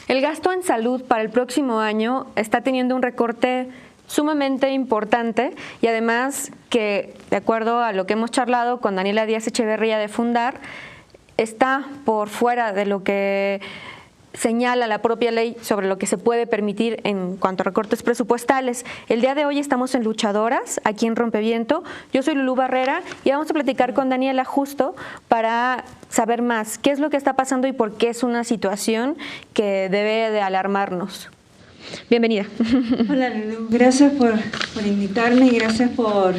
El gasto en salud para el próximo año está teniendo un recorte sumamente importante y además que, de acuerdo a lo que hemos charlado con Daniela Díaz Echeverría de Fundar, está por fuera de lo que señala la propia ley sobre lo que se puede permitir en cuanto a recortes presupuestales. El día de hoy estamos en Luchadoras, aquí en Rompeviento. Yo soy Lulú Barrera y vamos a platicar con Daniela justo para saber más qué es lo que está pasando y por qué es una situación que debe de alarmarnos. Bienvenida. Hola Lulú, gracias por invitarme y gracias por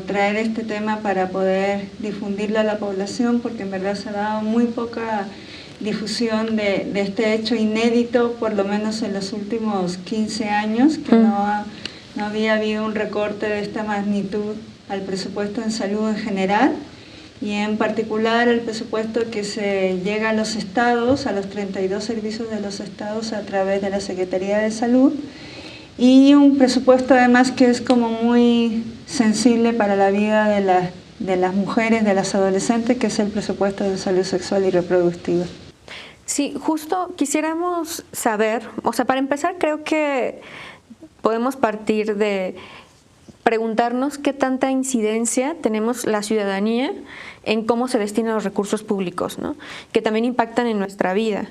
traer este tema para poder difundirlo a la población, porque en verdad se ha dado muy poca difusión de este hecho inédito, por lo menos en los últimos 15 años, que no había habido un recorte de esta magnitud al presupuesto en salud en general y en particular el presupuesto que se llega a los estados, a los 32 servicios de los estados a través de la Secretaría de Salud, y un presupuesto además que es como muy sensible para la vida de las mujeres, de las adolescentes, que es el presupuesto de salud sexual y reproductiva. Sí, justo quisiéramos saber, o sea, para empezar creo que podemos partir de preguntarnos qué tanta incidencia tenemos la ciudadanía en cómo se destinan los recursos públicos, ¿no? Que también impactan en nuestra vida.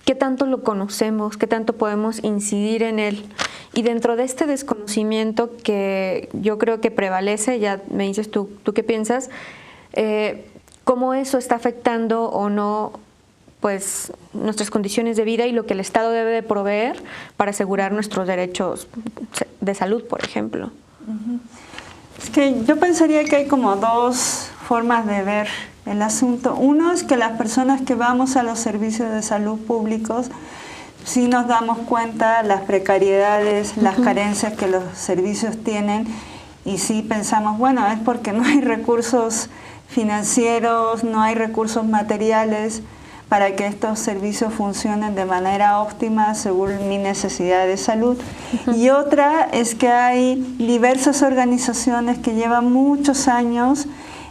¿Qué tanto lo conocemos? ¿Qué tanto podemos incidir en él? Y dentro de este desconocimiento que yo creo que prevalece, ya me dices tú qué piensas, ¿cómo eso está afectando o no pues nuestras condiciones de vida y lo que el Estado debe de proveer para asegurar nuestros derechos de salud, por ejemplo? Es que yo pensaría que hay como dos formas de ver el asunto. Uno es que las personas que vamos a los servicios de salud públicos sí nos damos cuenta las precariedades, las carencias que los servicios tienen, y sí pensamos, bueno, es porque no hay recursos financieros, no hay recursos materiales para que estos servicios funcionen de manera óptima según mi necesidad de salud. Y otra es que hay diversas organizaciones que llevan muchos años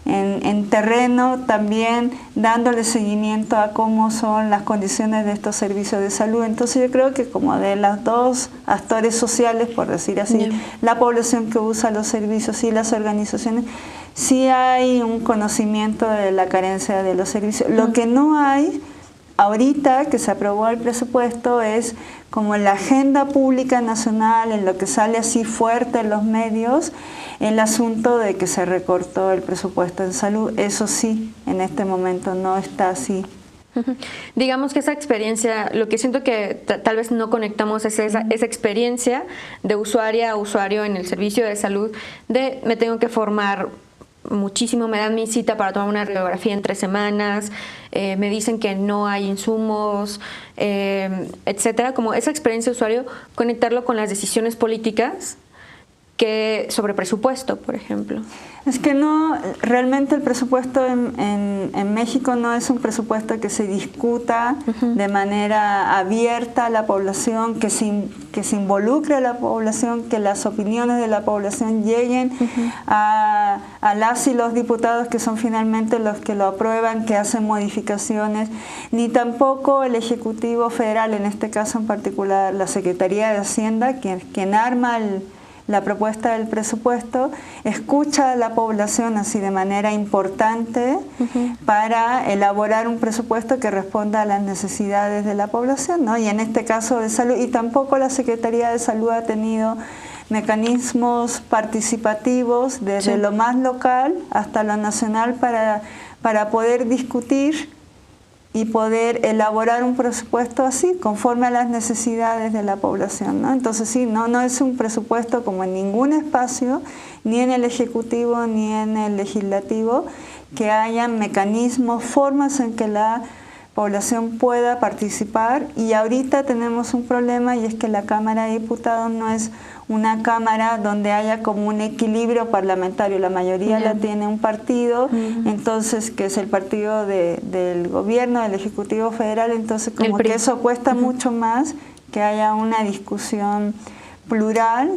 en terreno también dándole seguimiento a cómo son las condiciones de estos servicios de salud. Entonces yo creo que como de los dos actores sociales, por decir así, la población que usa los servicios y las organizaciones, sí hay un conocimiento de la carencia de los servicios. Lo que no hay ahorita que se aprobó el presupuesto es como la agenda pública nacional, en lo que sale así fuerte en los medios, el asunto de que se recortó el presupuesto en salud. Eso sí, en este momento no está así. Digamos que esa experiencia, lo que siento que tal vez no conectamos es esa experiencia de usuaria a usuario en el servicio de salud, de me tengo que formar muchísimo, me dan mi cita para tomar una radiografía en 3 semanas, me dicen que no hay insumos, etcétera. Como esa experiencia de usuario, conectarlo con las decisiones políticas que sobre presupuesto, por ejemplo. Es que no, realmente el presupuesto en México no es un presupuesto que se discuta de manera abierta a la población, que se involucre a la población, que las opiniones de la población lleguen a las y los diputados, que son finalmente los que lo aprueban, que hacen modificaciones, ni tampoco el Ejecutivo Federal, en este caso en particular la Secretaría de Hacienda, quien arma la propuesta del presupuesto, escucha a la población así de manera importante para elaborar un presupuesto que responda a las necesidades de la población, ¿no? Y en este caso de salud, y tampoco la Secretaría de Salud ha tenido mecanismos participativos desde lo más local hasta lo nacional para poder discutir y poder elaborar un presupuesto así, conforme a las necesidades de la población, ¿no? Entonces sí, no es un presupuesto como en ningún espacio, ni en el Ejecutivo ni en el Legislativo, que haya mecanismos, formas en que la población pueda participar. Y ahorita tenemos un problema, y es que la Cámara de Diputados no es una Cámara donde haya como un equilibrio parlamentario. La mayoría la tiene un partido, entonces que es el partido del gobierno, del Ejecutivo Federal, entonces como que eso cuesta mucho más que haya una discusión plural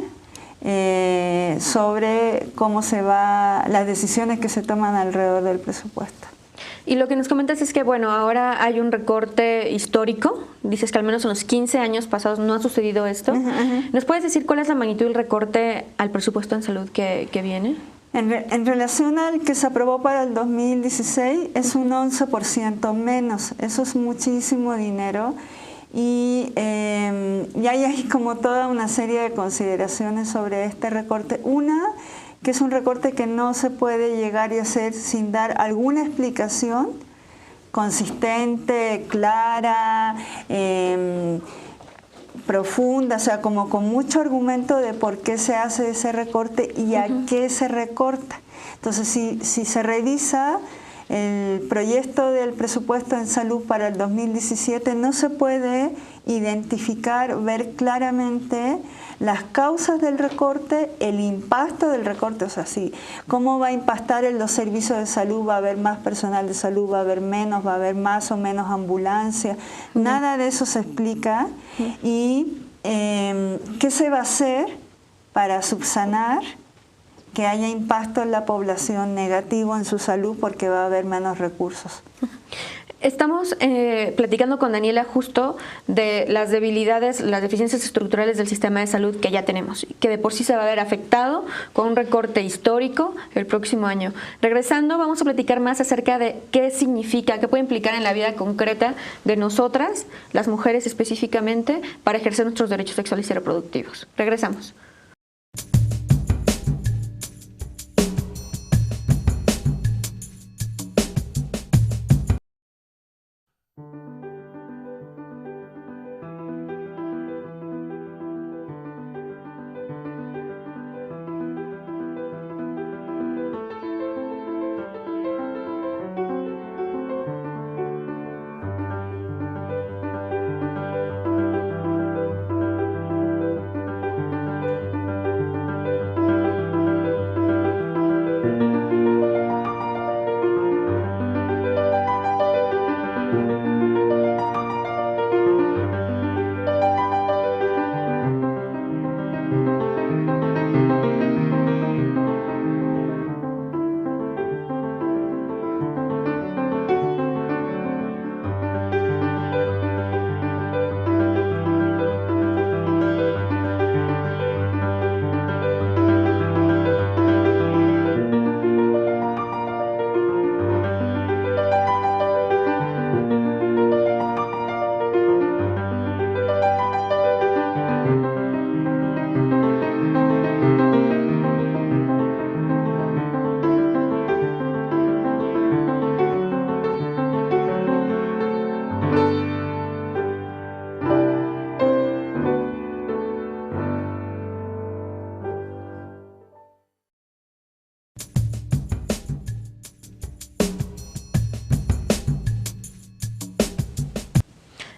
sobre cómo se va, las decisiones que se toman alrededor del presupuesto. Y lo que nos comentas es que, bueno, ahora hay un recorte histórico. Dices que al menos en los 15 años pasados no ha sucedido esto. ¿Nos puedes decir cuál es la magnitud del recorte al presupuesto en salud que viene? En relación al que se aprobó para el 2016, es un 11% menos. Eso es muchísimo dinero. Y hay como toda una serie de consideraciones sobre este recorte. Una, que es un recorte que no se puede llegar y hacer sin dar alguna explicación consistente, clara, profunda, o sea, como con mucho argumento de por qué se hace ese recorte y a qué se recorta. Entonces, si se revisa el proyecto del presupuesto en salud para el 2017, no se puede identificar, ver claramente las causas del recorte, el impacto del recorte, o sea, sí, cómo va a impactar en los servicios de salud, va a haber más personal de salud, va a haber menos, va a haber más o menos ambulancia, nada de eso se explica. Y qué se va a hacer para subsanar que haya impacto en la población negativo en su salud porque va a haber menos recursos. Estamos platicando con Daniela justo de las debilidades, las deficiencias estructurales del sistema de salud que ya tenemos, que de por sí se va a ver afectado con un recorte histórico el próximo año. Regresando, vamos a platicar más acerca de qué significa, qué puede implicar en la vida concreta de nosotras, las mujeres específicamente, para ejercer nuestros derechos sexuales y reproductivos. Regresamos.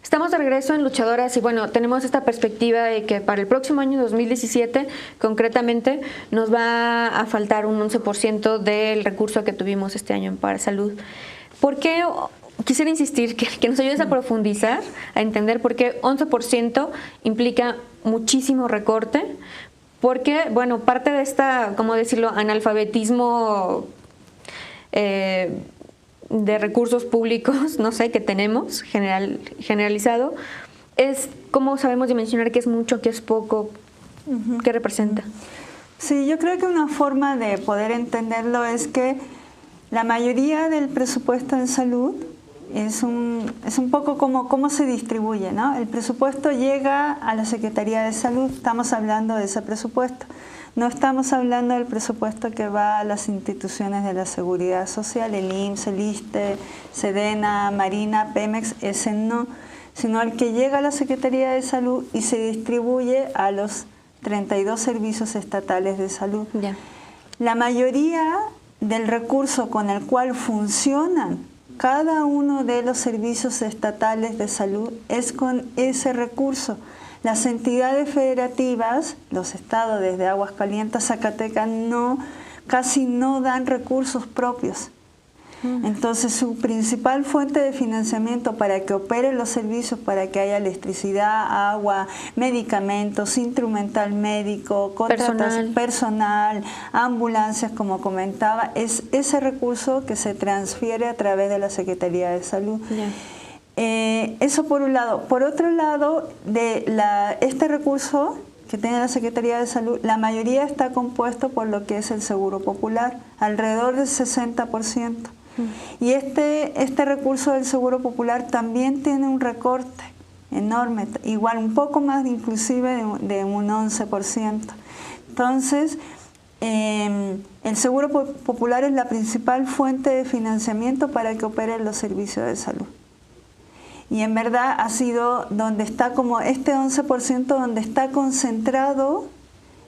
Estamos de regreso en Luchadoras y bueno, tenemos esta perspectiva de que para el próximo año 2017, concretamente, nos va a faltar un 11% del recurso que tuvimos este año para salud. ¿Por qué? Quisiera insistir que nos ayudes a profundizar, a entender por qué 11% implica muchísimo recorte, porque, bueno, parte de esta, ¿cómo decirlo?, analfabetismo de recursos públicos, no sé, que tenemos generalizado, es cómo sabemos dimensionar qué es mucho, qué es poco, qué representa. Sí, yo creo que una forma de poder entenderlo es que la mayoría del presupuesto en salud es un poco como cómo se distribuye, ¿no? El presupuesto llega a la Secretaría de Salud, estamos hablando de ese presupuesto. No estamos hablando del presupuesto que va a las instituciones de la seguridad social, el IMSS, el ISSSTE, SEDENA, Marina, Pemex, ese no, sino el que llega a la Secretaría de Salud y se distribuye a los 32 servicios estatales de salud. Ya. La mayoría del recurso con el cual funcionan cada uno de los servicios estatales de salud es con ese recurso. Las entidades federativas, los estados desde Aguascalientes, Zacatecas, casi no dan recursos propios. Entonces su principal fuente de financiamiento para que operen los servicios, para que haya electricidad, agua, medicamentos, instrumental médico, personal, ambulancias, como comentaba, es ese recurso que se transfiere a través de la Secretaría de Salud. Eso por un lado. Por otro lado, este recurso que tiene la Secretaría de Salud, la mayoría está compuesto por lo que es el Seguro Popular, alrededor del 60%. Y este recurso del Seguro Popular también tiene un recorte enorme, igual un poco más inclusive de un 11%. Entonces, el Seguro Popular es la principal fuente de financiamiento para que operen los servicios de salud. Y en verdad ha sido donde está como este 11% donde está concentrado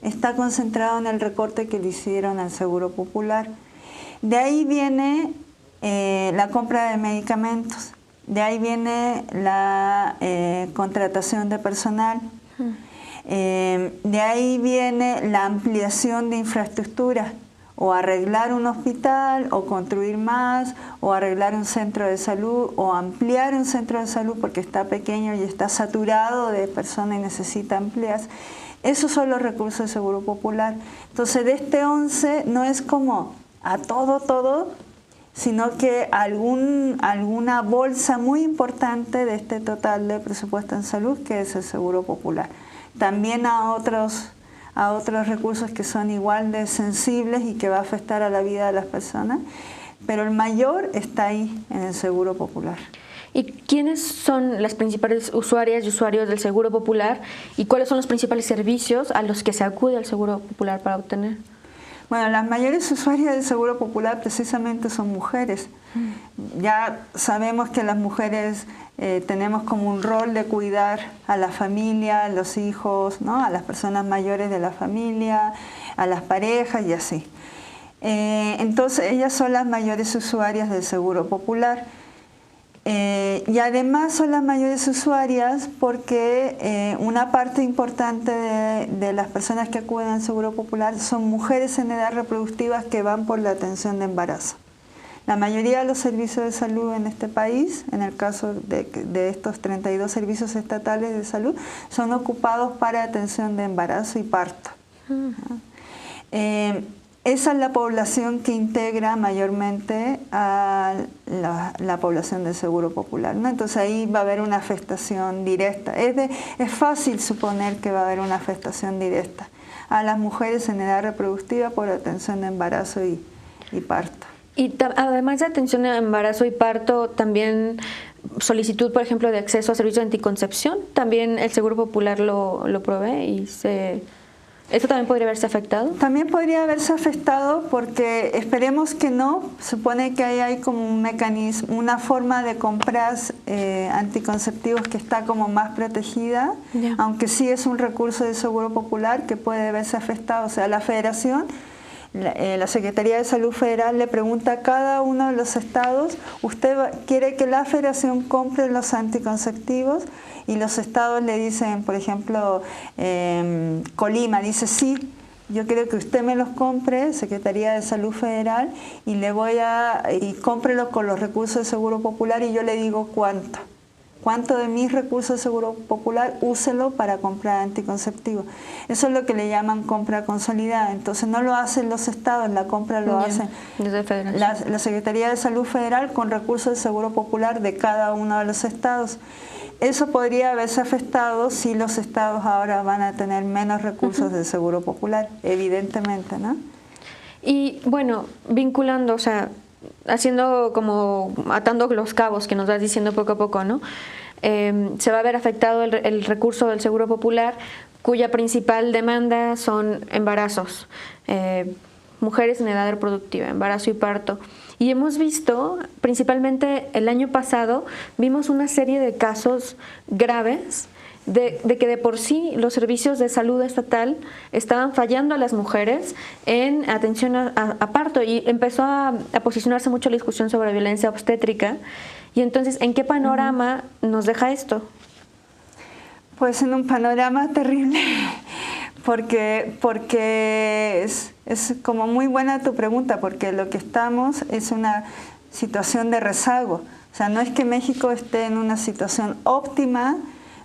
en el recorte que le hicieron al Seguro Popular. De ahí viene la compra de medicamentos, de ahí viene la contratación de personal, de ahí viene la ampliación de infraestructura, o arreglar un hospital, o construir más, o arreglar un centro de salud, o ampliar un centro de salud porque está pequeño y está saturado de personas y necesita ampliarse. Esos son los recursos del Seguro Popular. Entonces, de este 11 no es como a todo, sino que alguna bolsa muy importante de este total de presupuesto en salud, que es el Seguro Popular. También a otros recursos que son igual de sensibles y que va a afectar a la vida de las personas, pero el mayor está ahí, en el Seguro Popular. ¿Y quiénes son las principales usuarias y usuarios del Seguro Popular y cuáles son los principales servicios a los que se acude al Seguro Popular para obtener? Bueno, las mayores usuarias del Seguro Popular precisamente son mujeres. Ya sabemos que las mujeres tenemos como un rol de cuidar a la familia, a los hijos, ¿no? A las personas mayores de la familia, a las parejas y así. Entonces ellas son las mayores usuarias del Seguro Popular. Y además son las mayores usuarias porque una parte importante de las personas que acuden al Seguro Popular son mujeres en edad reproductiva que van por la atención de embarazo. La mayoría de los servicios de salud en este país, en el caso de estos 32 servicios estatales de salud, son ocupados para atención de embarazo y parto. Esa es la población que integra mayormente a la población del Seguro Popular, ¿no? Entonces ahí va a haber una afectación directa. Es fácil suponer que va a haber una afectación directa a las mujeres en edad reproductiva por atención de embarazo y parto. Y además de atención a embarazo y parto, también solicitud, por ejemplo, de acceso a servicios de anticoncepción, también el Seguro Popular lo provee y ¿esto también podría haberse afectado? También podría haberse afectado porque esperemos que no. Supone que ahí hay como un mecanismo, una forma de comprar anticonceptivos que está como más protegida, aunque sí es un recurso del Seguro Popular que puede haberse afectado. O sea, la Federación, la Secretaría de Salud Federal le pregunta a cada uno de los estados, ¿usted quiere que la Federación compre los anticonceptivos? Y los estados le dicen, por ejemplo, Colima dice, sí, yo quiero que usted me los compre, Secretaría de Salud Federal, y cómprelo con los recursos del Seguro Popular y yo le digo cuánto. ¿Cuánto de mis recursos de Seguro Popular úselo para comprar anticonceptivos? Eso es lo que le llaman compra consolidada. Entonces no lo hacen los estados, la compra lo hacen la Secretaría de Salud Federal con recursos de Seguro Popular de cada uno de los estados. Eso podría haberse afectado si los estados ahora van a tener menos recursos del Seguro Popular, evidentemente, ¿no? Y bueno, vinculando, o sea, haciendo como atando los cabos que nos vas diciendo poco a poco, ¿no? Se va a ver afectado el recurso del Seguro Popular, cuya principal demanda son embarazos, mujeres en edad reproductiva, embarazo y parto. Y hemos visto, principalmente el año pasado, vimos una serie de casos graves de que de por sí los servicios de salud estatal estaban fallando a las mujeres en atención a parto y empezó a posicionarse mucho la discusión sobre violencia obstétrica. Y entonces, ¿en qué panorama nos deja esto? Pues en un panorama terrible, porque es como muy buena tu pregunta, porque lo que estamos es situación de rezago. O sea, no es que México esté en una situación óptima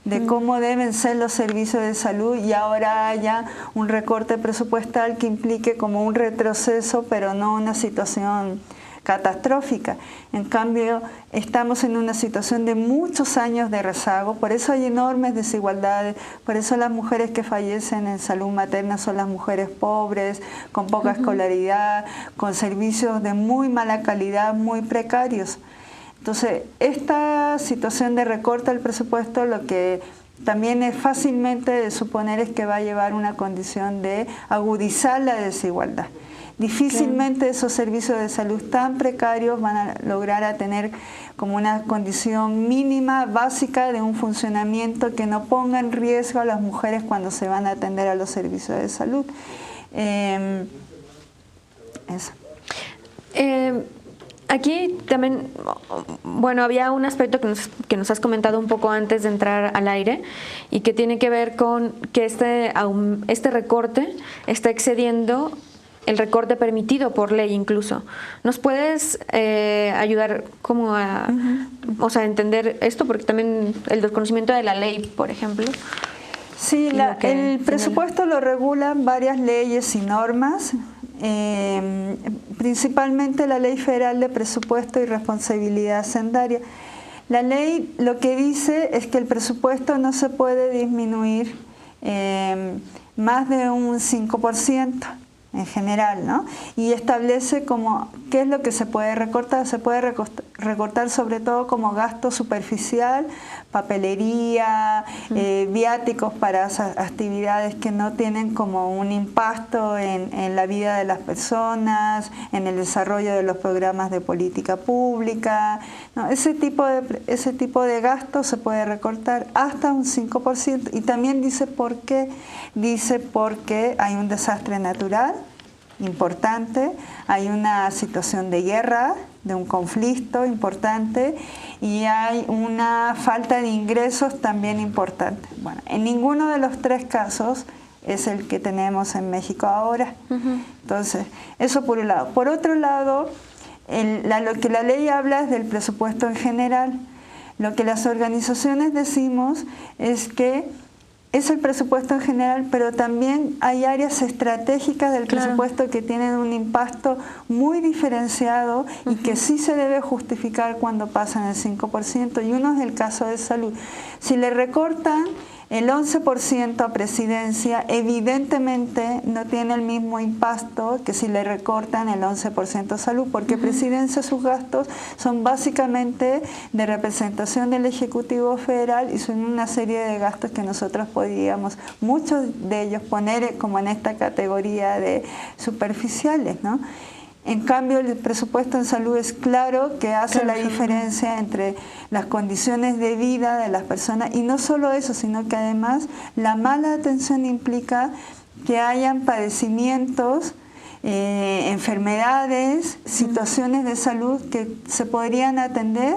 de cómo deben ser los servicios de salud y ahora haya un recorte presupuestal que implique como un retroceso, pero no una situación catastrófica. En cambio, estamos en una situación de muchos años de rezago, por eso hay enormes desigualdades, por eso las mujeres que fallecen en salud materna son las mujeres pobres, con poca escolaridad, con servicios de muy mala calidad, muy precarios. Entonces, esta situación de recorte al presupuesto lo que también es fácilmente de suponer es que va a llevar una condición de agudizar la desigualdad. Difícilmente esos servicios de salud tan precarios van a lograr a tener como una condición mínima, básica de un funcionamiento que no ponga en riesgo a las mujeres cuando se van a atender a los servicios de salud. Eso. Aquí también, bueno, había un aspecto que nos has comentado un poco antes de entrar al aire y que tiene que ver con que este recorte está excediendo el recorte permitido por ley incluso. ¿Nos puedes ayudar como a o sea, entender esto? Porque también el desconocimiento de la ley, por ejemplo. Sí, el presupuesto lo regulan varias leyes y normas, principalmente la Ley Federal de Presupuesto y Responsabilidad Hacendaria. La ley lo que dice es que el presupuesto no se puede disminuir más de un 5%. En general, ¿no? Y establece como qué es lo que se puede recortar. Se puede recortar sobre todo como gasto superficial, papelería, viáticos para esas actividades que no tienen como un impacto en la vida de las personas, en el desarrollo de los programas de política pública, ¿no? Ese tipo de gasto se puede recortar hasta un 5%. Y también dice por qué. Dice porque hay un desastre natural importante, hay una situación de guerra, de un conflicto importante y hay una falta de ingresos también importante. Bueno, en ninguno de los tres casos es el que tenemos en México ahora. Entonces, eso por un lado. Por otro lado, lo que la ley habla es del presupuesto en general. Lo que las organizaciones decimos es que es el presupuesto en general, pero también hay áreas estratégicas del presupuesto que tienen un impacto muy diferenciado y que sí se debe justificar cuando pasan el 5%, y uno es el caso de salud. Si le recortan el 11% a presidencia, evidentemente no tiene el mismo impacto que si le recortan el 11% a salud, porque presidencia, sus gastos son básicamente de representación del Ejecutivo Federal y son una serie de gastos que nosotros podríamos, muchos de ellos, poner como en esta categoría de superficiales, ¿no? En cambio, el presupuesto en salud es claro que hace la diferencia entre las condiciones de vida de las personas, y no solo eso, sino que además la mala atención implica que hayan padecimientos, enfermedades, situaciones de salud que se podrían atender,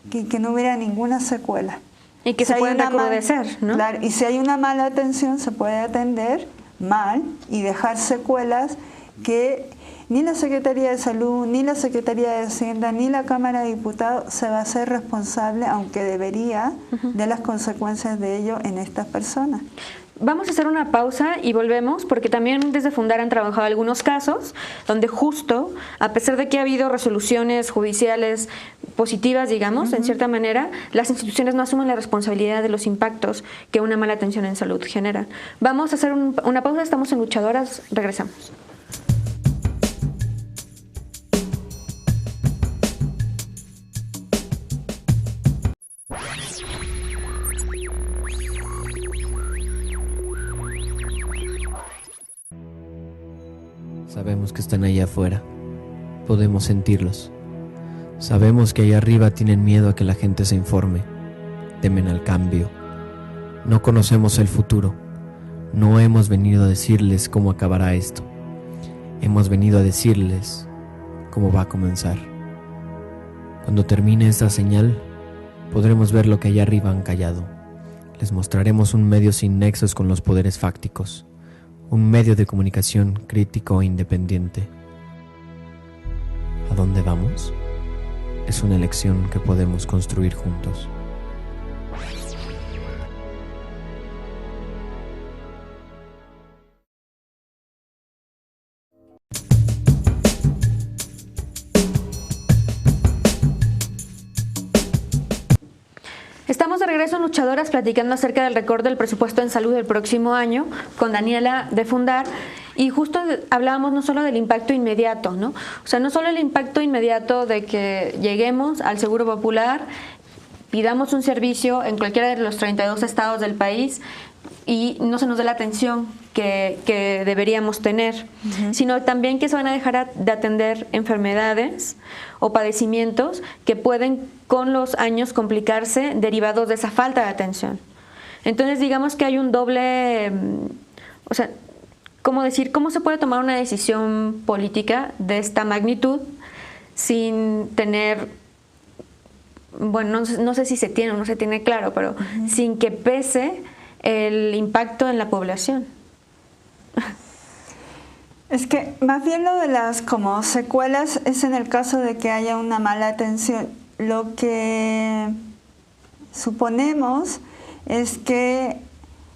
que no hubiera ninguna secuela. Y que se pueden recrudecer, ¿no? Claro, y si hay una mala atención se puede atender mal y dejar secuelas que ni la Secretaría de Salud, ni la Secretaría de Hacienda, ni la Cámara de Diputados se va a hacer responsable, aunque debería, de las consecuencias de ello en estas personas. Vamos a hacer una pausa y volvemos, porque también desde Fundar han trabajado algunos casos donde justo, a pesar de que ha habido resoluciones judiciales positivas, digamos, en cierta manera, las instituciones no asumen la responsabilidad de los impactos que una mala atención en salud genera. Vamos a hacer una pausa, estamos en Luchadoras, regresamos. Sabemos que están allá afuera, podemos sentirlos. Sabemos que allá arriba tienen miedo a que la gente se informe, temen al cambio. No conocemos el futuro, no hemos venido a decirles cómo acabará esto. Hemos venido a decirles cómo va a comenzar. Cuando termine esta señal, podremos ver lo que allá arriba han callado. Les mostraremos un medio sin nexos con los poderes fácticos. Un medio de comunicación crítico e independiente. ¿A dónde vamos? es una elección que podemos construir juntos. Estamos de regreso en Luchadoras platicando acerca del recorte del presupuesto en salud del próximo año con Daniela de Fundar, y justo hablábamos no solo del impacto inmediato, ¿no? O sea, no solo el impacto inmediato de que lleguemos al Seguro Popular, pidamos un servicio en cualquiera de los 32 estados del país y no se nos dé la atención que deberíamos tener, sino también que se van a dejar de atender enfermedades o padecimientos que pueden con los años complicarse derivados de esa falta de atención. Entonces digamos que hay un doble, o sea, ¿cómo decir? ¿Cómo se puede tomar una decisión política de esta magnitud sin tener, bueno, no sé si se tiene o no se tiene claro, pero sin que pese el impacto en la población? Es que más bien lo de las como secuelas es en el caso de que haya una mala atención. Lo que suponemos es que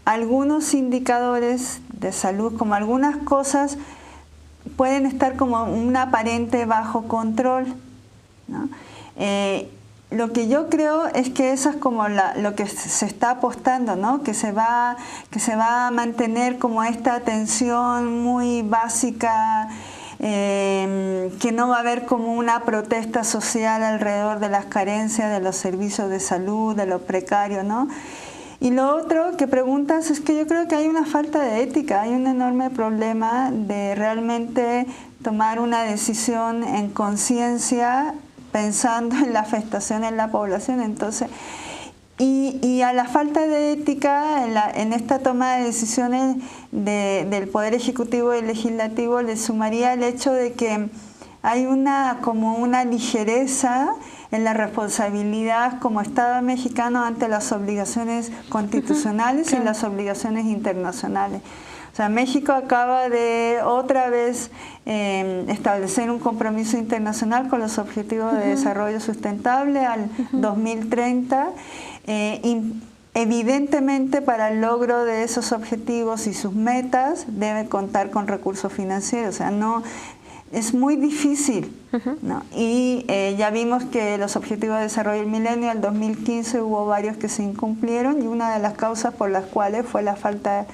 algunos indicadores de salud, como algunas cosas, pueden estar como un aparente bajo control, ¿no? Lo que yo creo es que eso es como lo que se está apostando, ¿no? Que se va a mantener como esta atención muy básica, que no va a haber como una protesta social alrededor de las carencias de los servicios de salud, de lo precario, ¿no? Y lo otro que preguntas es que yo creo que hay una falta de ética, hay un enorme problema de realmente tomar una decisión en conciencia pensando en la afectación en la población. Entonces, y a la falta de ética en esta toma de decisiones del Poder Ejecutivo y Legislativo le sumaría el hecho de que hay como una ligereza en la responsabilidad como Estado mexicano ante las obligaciones constitucionales y las obligaciones internacionales. O sea, México acaba de otra vez establecer un compromiso internacional con los Objetivos de Desarrollo Sustentable al 2030. Evidentemente, para el logro de esos objetivos y sus metas debe contar con recursos financieros. O sea, no es muy difícil, ¿no? Y ya vimos que los Objetivos de Desarrollo del Milenio, el 2015 hubo varios que se incumplieron, y una de las causas por las cuales fue la falta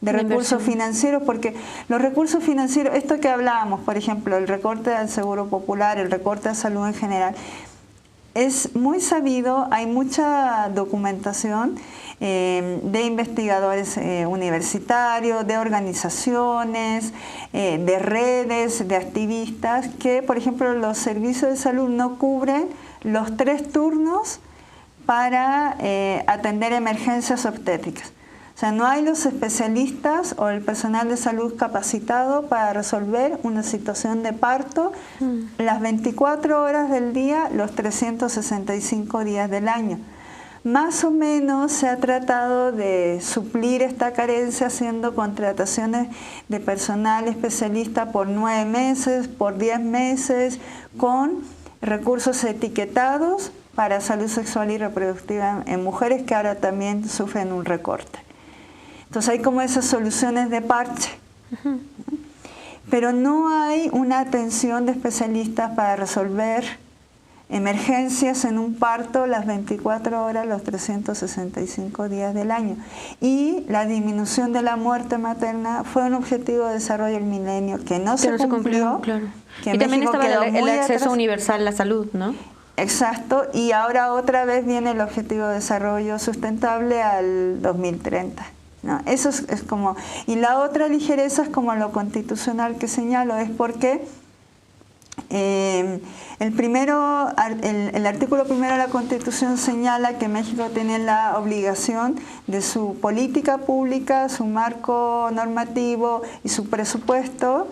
de recursos financieros, porque los recursos financieros, esto que hablábamos, por ejemplo, el recorte al Seguro Popular, el recorte a salud en general, es muy sabido, hay mucha documentación de investigadores universitarios, de organizaciones, de redes, de activistas, que por ejemplo los servicios de salud no cubren los 3 turnos para atender emergencias obstétricas. O sea, no hay los especialistas o el personal de salud capacitado para resolver una situación de parto las 24 horas del día, los 365 días del año. Más o menos se ha tratado de suplir esta carencia haciendo contrataciones de personal especialista por 9 meses, por 10 meses, con recursos etiquetados para salud sexual y reproductiva en mujeres que ahora también sufren un recorte. Entonces hay como esas soluciones de parche, pero no hay una atención de especialistas para resolver emergencias en un parto las 24 horas, los 365 días del año. Y la disminución de la muerte materna fue un objetivo de desarrollo del milenio que no se cumplió. Claro. Que y también México estaba el acceso atrás. universal a la salud, ¿no? Exacto, y ahora otra vez viene el objetivo de desarrollo sustentable al 2030. ¿No? Eso es como... Y la otra ligereza es como lo constitucional que señalo, es porque el artículo primero de la Constitución señala que México tiene la obligación de su política pública, su marco normativo y su presupuesto,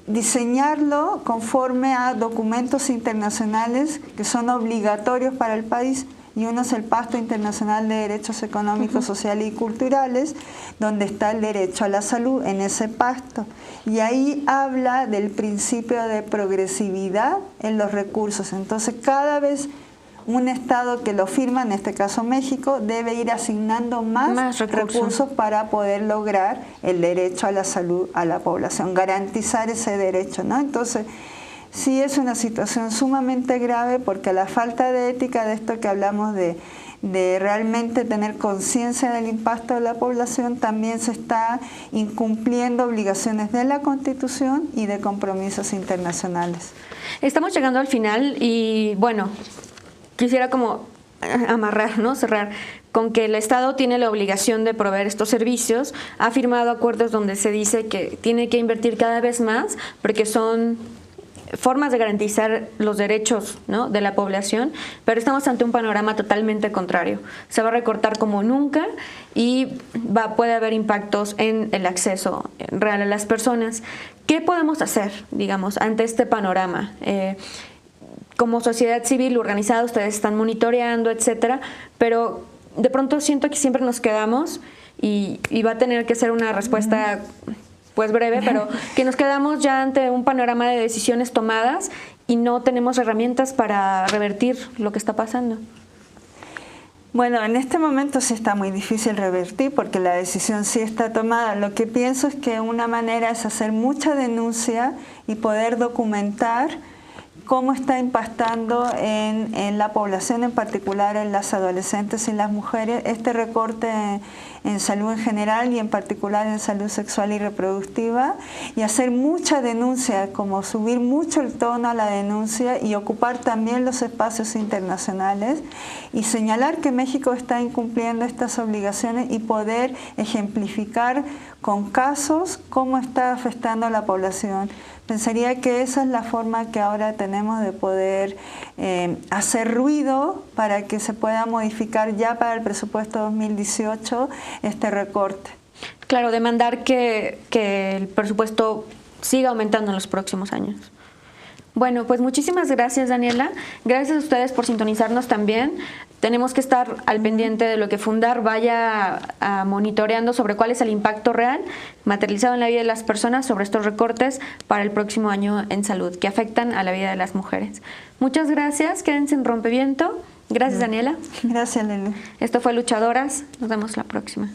diseñarlo conforme a documentos internacionales que son obligatorios para el país. y uno es el Pacto Internacional de Derechos Económicos, Sociales y Culturales, donde está el derecho a la salud en ese pacto. Y ahí habla del principio de progresividad en los recursos. Entonces, cada vez un Estado que lo firma, en este caso México, debe ir asignando más recursos para poder lograr el derecho a la salud a la población, garantizar ese derecho, ¿no? Entonces, sí es una situación sumamente grave porque la falta de ética de esto que hablamos de realmente tener conciencia del impacto de la población, también se está incumpliendo obligaciones de la Constitución y de compromisos internacionales. Estamos llegando al final y bueno, quisiera como amarrar, ¿no? Cerrar con que el Estado tiene la obligación de proveer estos servicios, ha firmado acuerdos donde se dice que tiene que invertir cada vez más porque son formas de garantizar los derechos, ¿no?, de la población, pero estamos ante un panorama totalmente contrario. Se va a recortar como nunca y puede haber impactos en el acceso real a las personas. ¿Qué podemos hacer, digamos, ante este panorama? Como sociedad civil organizada, ustedes están monitoreando, etcétera, pero de pronto siento que siempre nos quedamos y va a tener que ser una respuesta pues breve, pero que nos quedamos ya ante un panorama de decisiones tomadas y no tenemos herramientas para revertir lo que está pasando. Bueno, en este momento sí está muy difícil revertir porque la decisión sí está tomada. Lo que pienso es que una manera es hacer mucha denuncia y poder documentar cómo está impactando en la población, en particular en las adolescentes y las mujeres, este recorte en salud en general y en particular en salud sexual y reproductiva, y hacer mucha denuncia, como subir mucho el tono a la denuncia y ocupar también los espacios internacionales y señalar que México está incumpliendo estas obligaciones y poder ejemplificar con casos cómo está afectando a la población. Pensaría que esa es la forma que ahora tenemos de poder hacer ruido para que se pueda modificar ya para el presupuesto 2018 este recorte. Claro, demandar que el presupuesto siga aumentando en los próximos años. Bueno, pues muchísimas gracias, Daniela. Gracias a ustedes por sintonizarnos también. Tenemos que estar al pendiente de lo que Fundar vaya monitoreando sobre cuál es el impacto real materializado en la vida de las personas sobre estos recortes para el próximo año en salud que afectan a la vida de las mujeres. Muchas gracias. Quédense en Rompeviento. Gracias, Daniela. Gracias, Lele. Esto fue Luchadoras. Nos vemos la próxima.